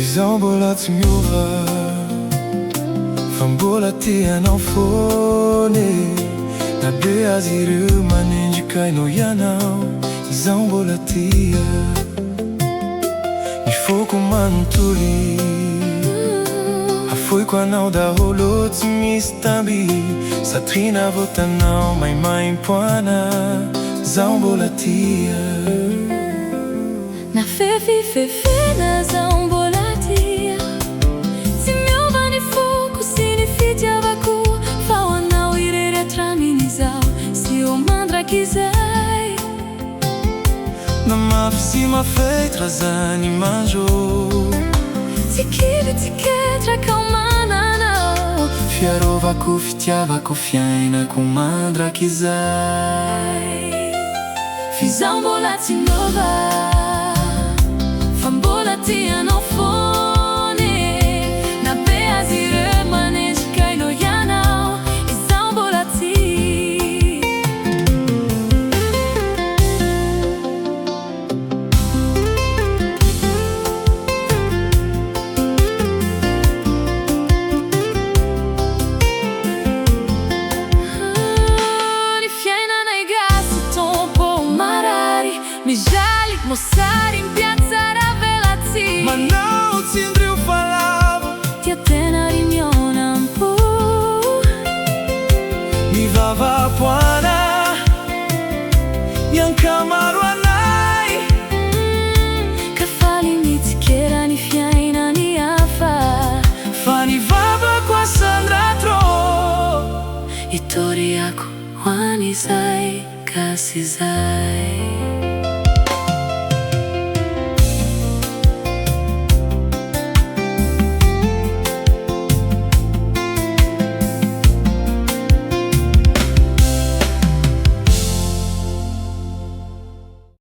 Izaho mbola tsy miova fa mbola te hanao foana na be azy ireo manendrika hainao ianao. Izaho mbola tia ny foko manontolo, afoiko anao daholo tsy misy tamby, satria navotanao maimaim-poana. Zaho mbola tia na fefifefena, zaho mbola tia. Tsy miova ny foko sy ny fitiavako, fa ho anao irery hatramin'ny izaho sy ho mandrakizay. na mafy sy mafeitra zany manjo, tsy kivy tsy ketraka ho mananao, fiarovako fitiavako fiainako mandrakizay. Izaho mbola tsy miova fa mbola tia hanao foana na be azy ireo manendrika hainao ianao. Izaho mbola tia. Ny fiainanay gasy tompo marary, mijaly moçary in piazza Ravelazzi. Manao tsindry ho falavo, Tia tena ry mionam-po, mivavapoana miankamaro anay. ka faly mitsikera ny fiainany hafa, Fa ny vavako asandra trô, hitoriako ho an'izay gasy izay.